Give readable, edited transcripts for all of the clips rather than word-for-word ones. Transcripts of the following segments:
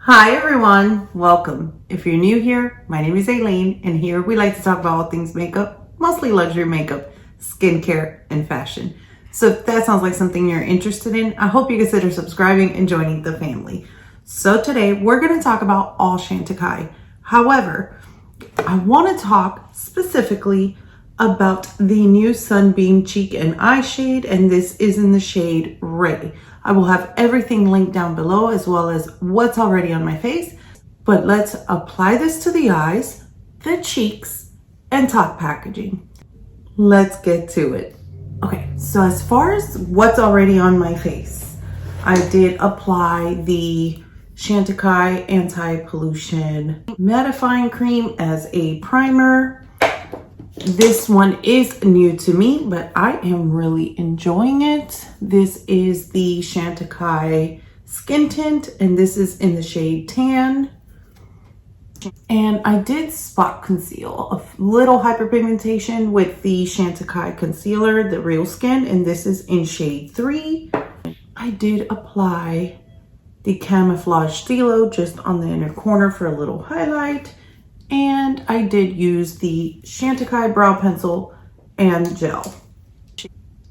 Hi everyone, welcome. If you're new here, my name is Aileen, and here we like to talk about all things makeup, mostly luxury makeup, skincare, and fashion. So if that sounds like something you're interested in, I hope you consider subscribing and joining the family. So today we're going to talk about all Chantecaille. However, I want to talk specifically about the new Sunbeam cheek and eye shade, and this is in the shade Ray. I will have everything linked down below as well as what's already on my face. But let's apply this to the eyes, the cheeks, and talk packaging. Let's get to it. Okay, so as far as what's already on my face, I did apply the Chantecaille Anti-Pollution Mattifying Cream as a primer. This one is new to me, but I am really enjoying it. This is the Chantecaille Skin Tint, and this is in the shade Tan. And I did spot conceal a little hyperpigmentation with the Chantecaille Concealer, the Real Skin, and this is in shade 3. I did apply the Camouflage Stilo just on the inner corner for a little highlight. And I did use the Chantecaille Brow Pencil and Gel,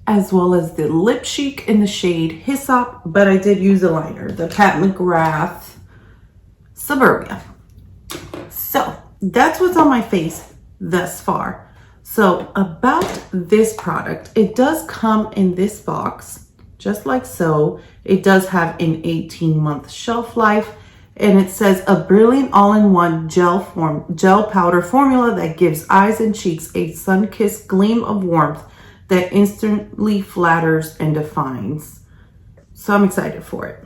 as well as the Lip Chic in the shade Hyssop, but I did use a liner, the Pat McGrath Suburbia. So that's what's on my face thus far. So about this product, it does come in this box, just like so. It does have an 18-month shelf life. And it says a brilliant all-in-one gel powder formula that gives eyes and cheeks a sun-kissed gleam of warmth that instantly flatters and defines. So I'm excited for it.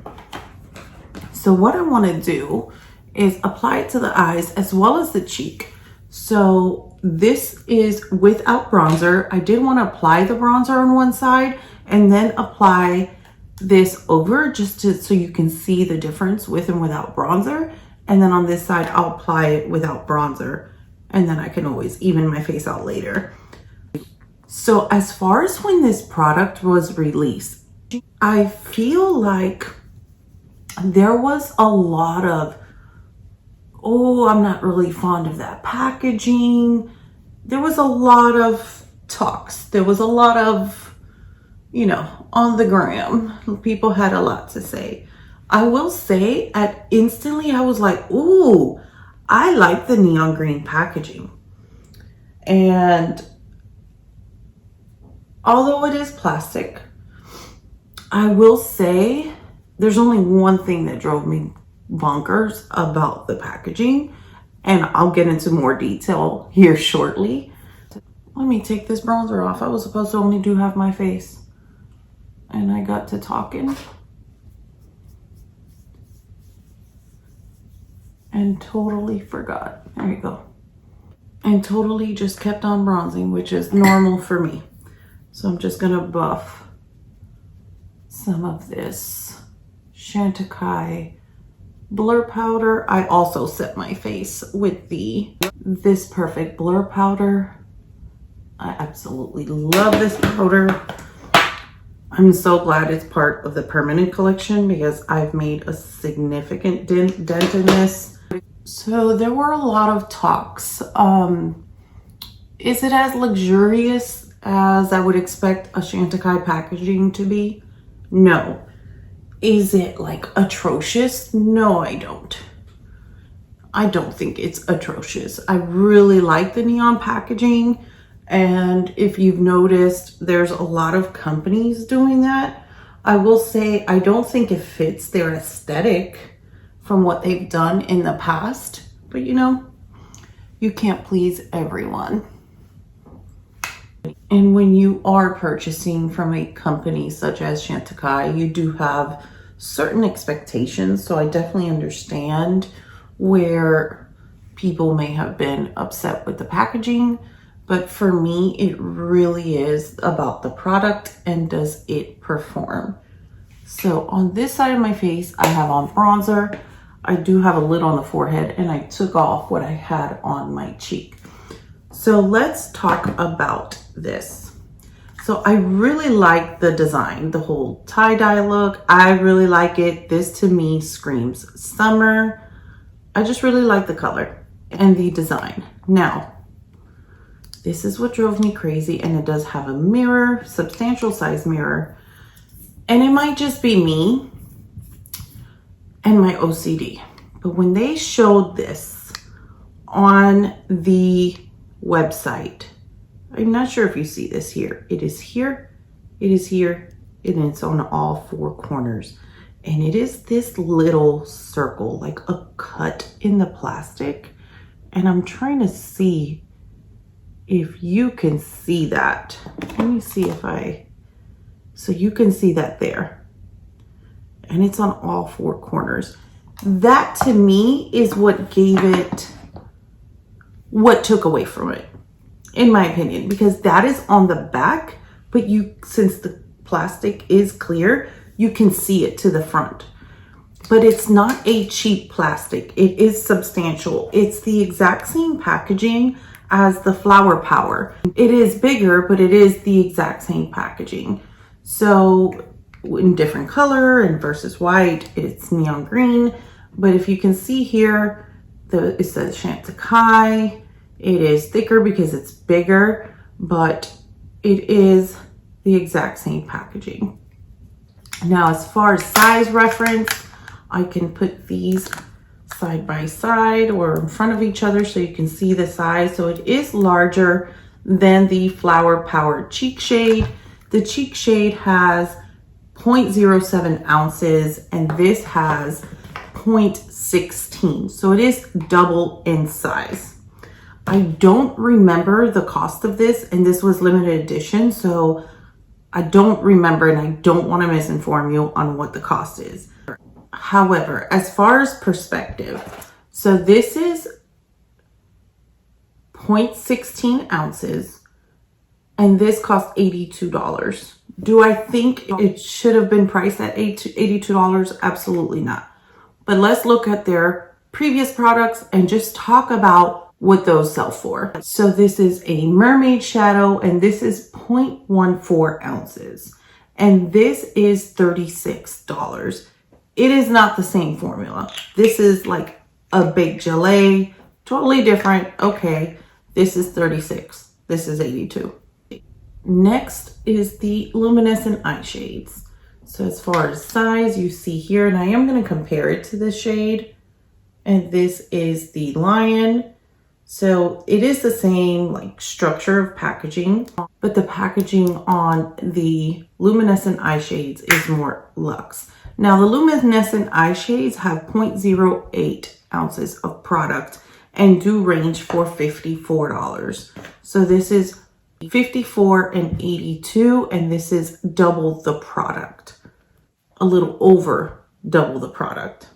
So what I want to do is apply it to the eyes as well as the cheek. So this is without bronzer. I did want to apply the bronzer on one side and then apply this over just so you can see the difference with and without bronzer. And then on this side, I'll apply it without bronzer, and then I can always even my face out later. So as far as when this product was released, I feel like there was a lot of, oh, I'm not really fond of that packaging. There was a lot of talks. There was a lot of, on the gram, people had a lot to say. I will say instantly I was like, ooh, I like the neon green packaging. And although it is plastic, I will say there's only one thing that drove me bonkers about the packaging, and I'll get into more detail here shortly. Let me take this bronzer off. I was supposed to only do half my face, and I got to talking and totally forgot. There you go. And totally just kept on bronzing, which is normal for me. So I'm just gonna buff some of this Chantecaille blur powder. I also set my face with this Perfect Blur powder. I absolutely love this powder. I'm so glad it's part of the permanent collection because I've made a significant dent in this. So there were a lot of talks. Is it as luxurious as I would expect a Chantecaille packaging to be? No. Is it like atrocious? No, I don't. I don't think it's atrocious. I really like the neon packaging. And if you've noticed, there's a lot of companies doing that. I will say, I don't think it fits their aesthetic from what they've done in the past. But you can't please everyone. And when you are purchasing from a company such as Chantecaille, you do have certain expectations. So I definitely understand where people may have been upset with the packaging. But for me, it really is about the product and does it perform. So on this side of my face, I have on bronzer. I do have a lid on the forehead, and I took off what I had on my cheek. So let's talk about this. So I really like the design, the whole tie-dye look. I really like it. This to me screams summer. I just really like the color and the design. Now, this is what drove me crazy, and it does have a mirror, substantial size mirror. And it might just be me and my OCD. But when they showed this on the website, I'm not sure if you see this here. It is here, it is here, and it's on all four corners. And it is this little circle, like a cut in the plastic. And I'm trying to see if you can see that. Let me see if so you can see that there. And it's on all four corners. That to me is what gave it, what took away from it, in my opinion, because that is on the back, but since the plastic is clear, you can see it to the front. But it's not a cheap plastic. It is substantial. It's the exact same packaging as the Flower Power. It is bigger, but it is the exact same packaging. So in different color and versus white, it's neon green. But if you can see here, it says Chantecaille. It is thicker because it's bigger, but it is the exact same packaging. Now, as far as size reference, I can put these side by side or in front of each other so you can see the size. So it is larger than the Flower Power Cheek Shade. The Cheek Shade has 0.07 ounces and this has 0.16. So it is double in size. I don't remember the cost of this, and this was limited edition, so I don't remember and I don't want to misinform you on what the cost is. However, as far as perspective, so this is 0.16 ounces and this cost $82. Do I think it should have been priced at $82? Absolutely not. But let's look at their previous products and just talk about what those sell for. So this is a mermaid shadow and this is 0.14 ounces and this is $36. It is not the same formula. This is like a big gelée, totally different. Okay, this is 36. This is 82. Next is the luminescent eye shades. So as far as size, you see here, and I am going to compare it to this shade. And this is the Lion. So it is the same like structure of packaging, but the packaging on the luminescent eye shades is more luxe. Now the luminescent eye shades have 0.08 ounces of product and do range for $54. So this is 54 and 82, and this is double the product, a little over double the product.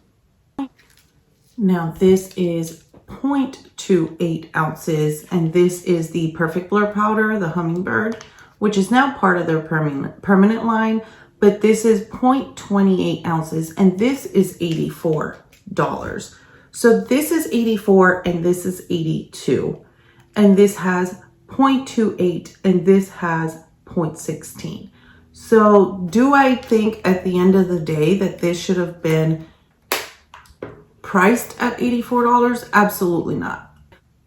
Now this is 0.28 ounces, and this is the Perfect Blur Powder, the Hummingbird, which is now part of their permanent line, but this is 0.28 ounces, and this is $84. So this is 84 and this is 82, and this has 0.28 and this has 0.16. So do I think at the end of the day that this should have been priced at $84? Absolutely not.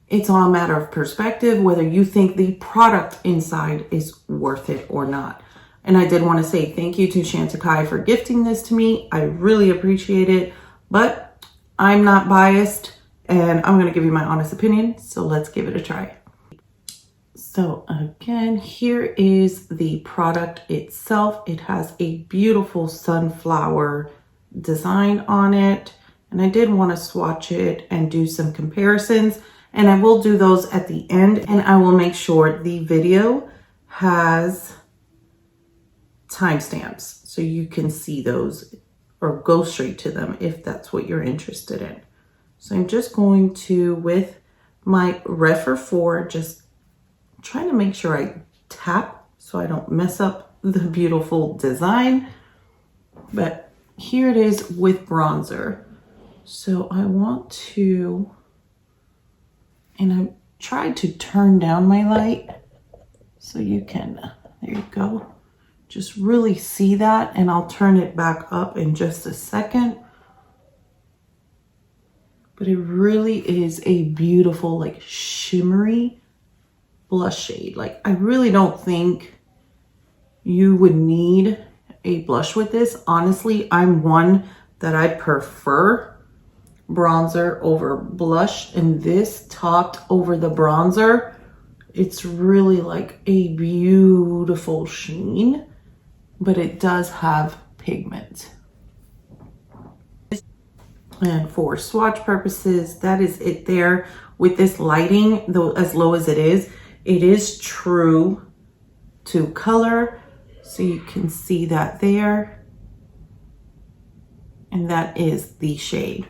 It's all a matter of perspective, whether you think the product inside is worth it or not. And I did want to say thank you to Chantecaille for gifting this to me. I really appreciate it, but I'm not biased and I'm going to give you my honest opinion. So let's give it a try. So again, here is the product itself. It has a beautiful sunflower design on it. And I did want to swatch it and do some comparisons, and I will do those at the end, and I will make sure the video has timestamps so you can see those or go straight to them if that's what you're interested in. So I'm just going to, with my Refer 4, just trying to make sure I tap so I don't mess up the beautiful design. But here it is with bronzer. So I want to, and I tried to turn down my light so you can There you go. Just really see that, and I'll turn it back up in just a second. But it really is a beautiful, like, shimmery blush shade. Like, I really don't think you would need a blush with this. Honestly, I'm one that I prefer bronzer over blush, and this topped over the bronzer, it's really like a beautiful sheen, but it does have pigment. And for swatch purposes, that is it there. With this lighting, though as low as it is true to color. So you can see that there. And that is the shade.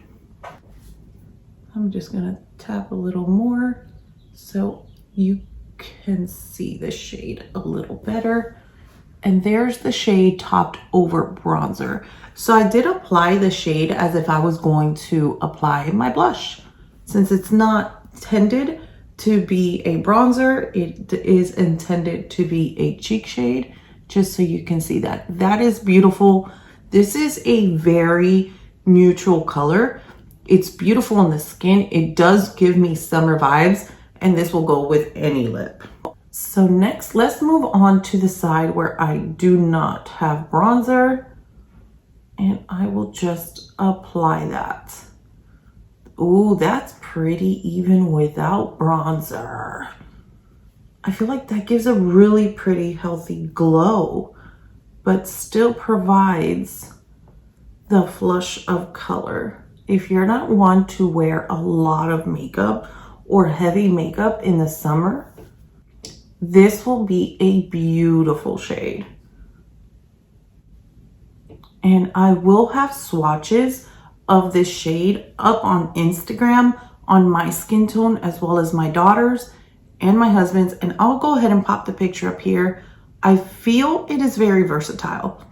I'm just gonna tap a little more so you can see the shade a little better. And there's the shade topped over bronzer. So I did apply the shade as if I was going to apply my blush. Since it's not intended to be a bronzer, it is intended to be a cheek shade, just so you can see that. That is beautiful. This is a very neutral color. It's beautiful on the skin. It does give me summer vibes, and this will go with any lip. So next, let's move on to the side where I do not have bronzer, and I will just apply that. Ooh, that's pretty even without bronzer. I feel like that gives a really pretty healthy glow, but still provides the flush of color. If you're not one to wear a lot of makeup or heavy makeup in the summer, this will be a beautiful shade. And I will have swatches of this shade up on Instagram on my skin tone, as well as my daughter's and my husband's. And I'll go ahead and pop the picture up here. I feel it is very versatile,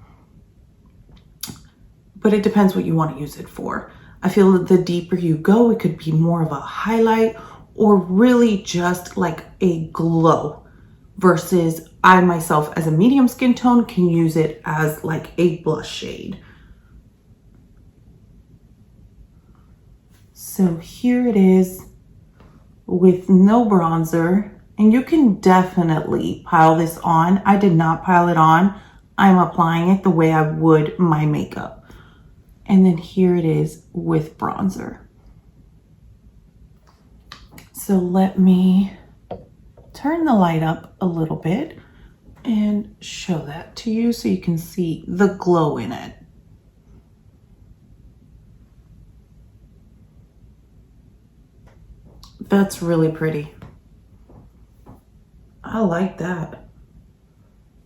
but it depends what you want to use it for. I feel that the deeper you go, it could be more of a highlight or really just like a glow. Versus I myself as a medium skin tone can use it as like a blush shade. So here it is with no bronzer, and you can definitely pile this on. I did not pile it on. I'm applying it the way I would my makeup. And then here it is with bronzer. So let me turn the light up a little bit and show that to you so you can see the glow in it. That's really pretty. I like that.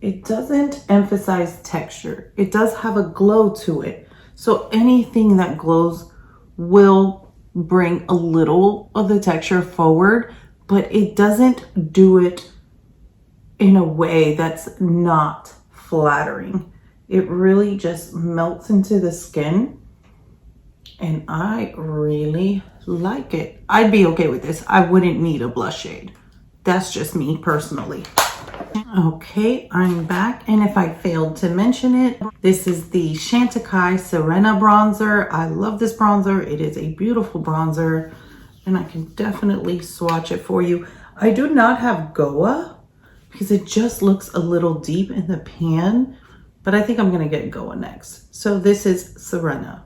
It doesn't emphasize texture. It does have a glow to it. So anything that glows will bring a little of the texture forward, but it doesn't do it in a way that's not flattering. It really just melts into the skin, and I really like it. I'd be okay with this. I wouldn't need a blush shade. That's just me personally. Okay, I'm back, and if I failed to mention it, this is the Chantecaille Serena bronzer. I love this bronzer. It is a beautiful bronzer, and I can definitely swatch it for you. I do not have Goa because it just looks a little deep in the pan, but I think I'm gonna get Goa next. So this is Serena.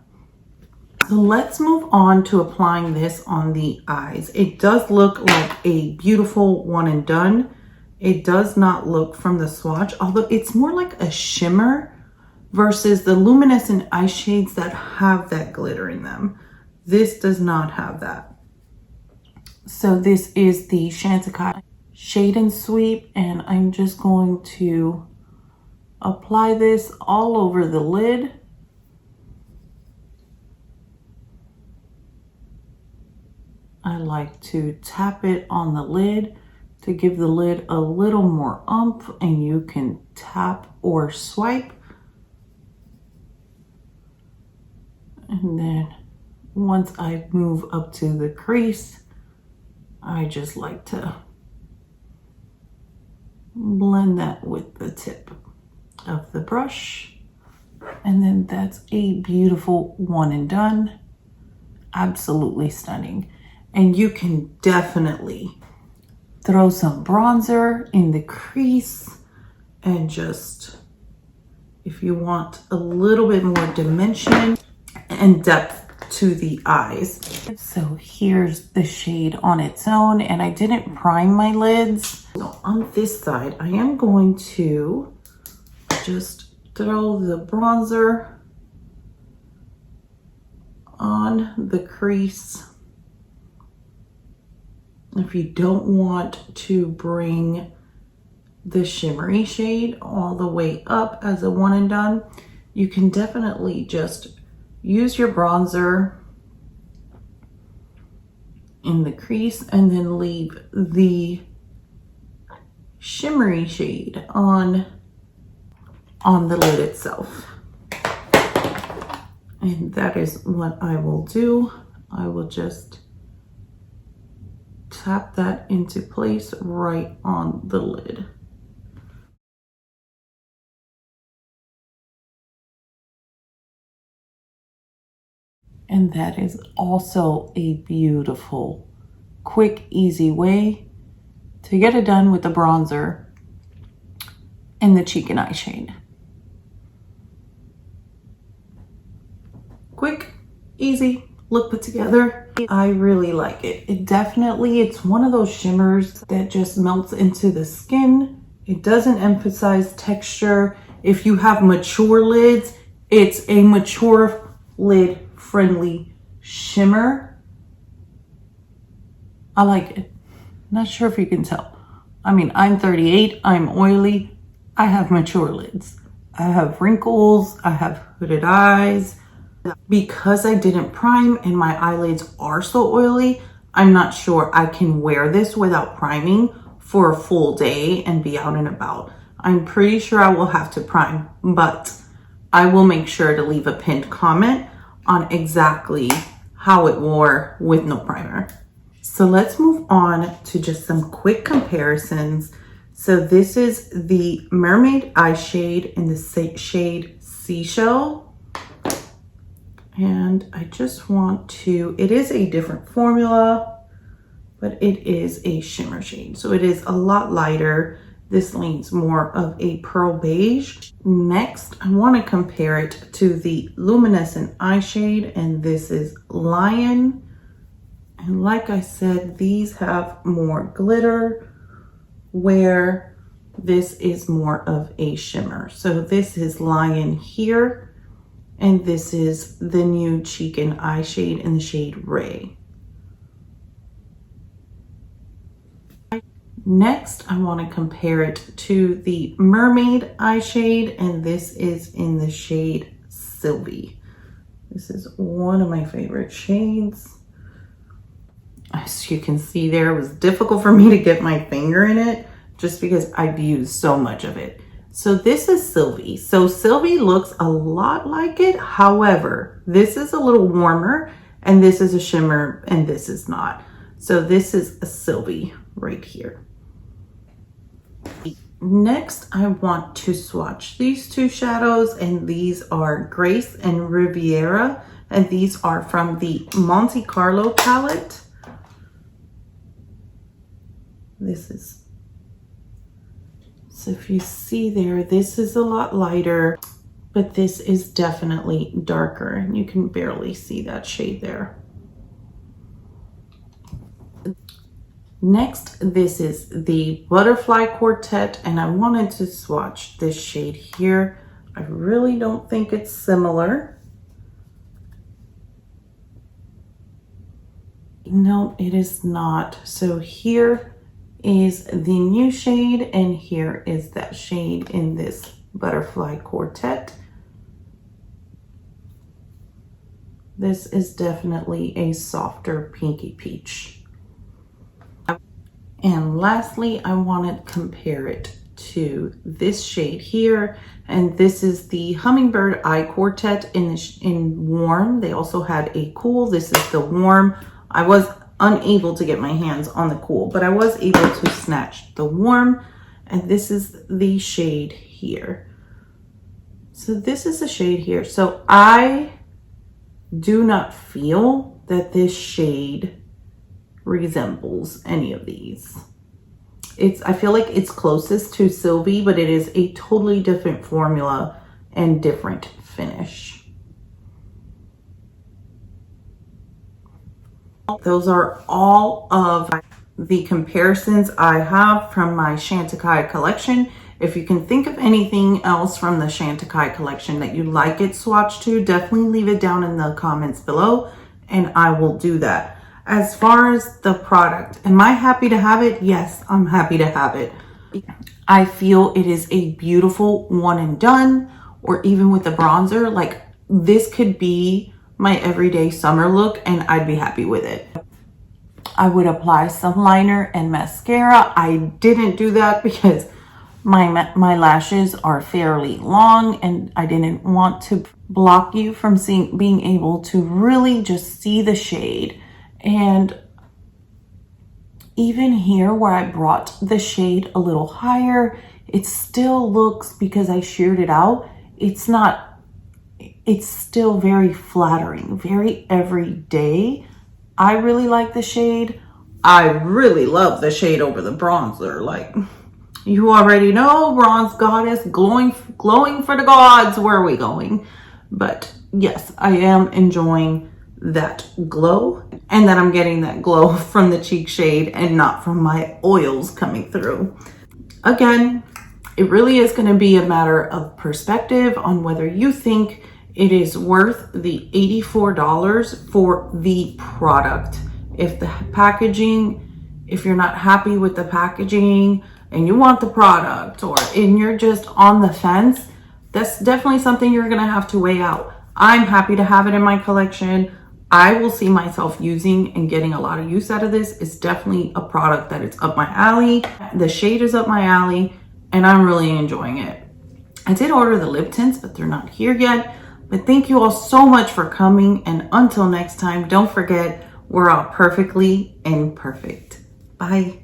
So let's move on to applying this on the eyes. It does look like a beautiful one and done. It does not look from the swatch, although it's more like a shimmer versus the luminescent eye shades that have that glitter in them. This does not have that. So this is the Chantecaille Shade and Sweep, and I'm just going to apply this all over the lid. I like to tap it on the lid to give the lid a little more oomph, and you can tap or swipe. And then once I move up to the crease, I just like to blend that with the tip of the brush. And then that's a beautiful one and done. Absolutely stunning. And you can definitely throw some bronzer in the crease and just, if you want a little bit more dimension and depth to the eyes. So here's the shade on its own, and I didn't prime my lids. So on this side, I am going to just throw the bronzer on the crease. If you don't want to bring the shimmery shade all the way up as a one and done, you can definitely just use your bronzer in the crease and then leave the shimmery shade on the lid itself. And that is what I will do. I will just tap that into place right on the lid. And that is also a beautiful, quick, easy way to get it done with the bronzer and the cheek and eye shade. Quick, easy, look put together. I really like it. It's one of those shimmers that just melts into the skin. It doesn't emphasize texture. If you have mature lids, it's a mature lid friendly shimmer. I like it. Not sure if you can tell. I mean, I'm 38, I'm oily, I have mature lids. I have wrinkles, I have hooded eyes. Because I didn't prime and my eyelids are so oily, I'm not sure I can wear this without priming for a full day and be out and about. I'm pretty sure I will have to prime, but I will make sure to leave a pinned comment on exactly how it wore with no primer. So let's move on to just some quick comparisons. So this is the Mermaid Eye Shade in the shade Seashell. And I just want to, it is a different formula, but it is a shimmer shade. So it is a lot lighter. This leans more of a pearl beige. Next, I want to compare it to the Luminescent Eye Shade, and this is Lion. And like I said, these have more glitter, where this is more of a shimmer. So this is Lion here. And this is the new cheek and eye shade in the shade Ray. Next, I want to compare it to the Mermaid Eye Shade, and this is in the shade Sylvie. This is one of my favorite shades. As you can see there, it was difficult for me to get my finger in it just because I've used so much of it. So this is Sylvie. So Sylvie looks a lot like it. However, this is a little warmer and this is a shimmer and this is not. So this is a Sylvie right here. Next, I want to swatch these two shadows, and these are Grace and Riviera, and these are from the Monte Carlo palette. This is, so if you see there, this is a lot lighter, but this is definitely darker, and you can barely see that shade there. Next, this is the Butterfly Quartet, and I wanted to swatch this shade here. I really don't think it's similar. No, it is not. So here is the new shade, and here is that shade in this Butterfly Quartet. This is definitely a softer pinky peach. And lastly, I want to compare it to this shade here, and this is the Hummingbird Eye Quartet in warm. They also had a cool. This is the warm. I was unable to get my hands on the cool, but I was able to snatch the warm, and this is the shade here. So this is the shade here. So I do not feel that this shade resembles any of these. I feel like it's closest to Sylvie, but it is a totally different formula and different finish. Those are all of the comparisons I have from my Chantecaille collection. If you can think of anything else from the Chantecaille collection that you'd like it swatched to, definitely leave it down in the comments below and I will do that. As far as the product, am I happy to have it? Yes, I'm happy to have it. I feel it is a beautiful one and done, or even with the bronzer, like this could be my everyday summer look and I'd be happy with it. I would apply some liner and mascara. I didn't do that because my lashes are fairly long and I didn't want to block you from being able to really just see the shade. And even here where I brought the shade a little higher, it still looks, because I sheared it out, it's still very flattering, very everyday. I really like the shade. I really love the shade over the bronzer. Like, you already know, bronze goddess, glowing for the gods. Where are we going? But yes, I am enjoying that glow, and that I'm getting that glow from the cheek shade and not from my oils coming through. Again, it really is going to be a matter of perspective on whether you think it is worth the $84 for the product. If the packaging, if you're not happy with the packaging and you want the product, and you're just on the fence, that's definitely something you're going to have to weigh out. I'm happy to have it in my collection. I will see myself using and getting a lot of use out of this. It's definitely a product that is up my alley. The shade is up my alley and I'm really enjoying it. I did order the lip tints, but they're not here yet. But thank you all so much for coming. And until next time, don't forget, we're all perfectly imperfect. Bye.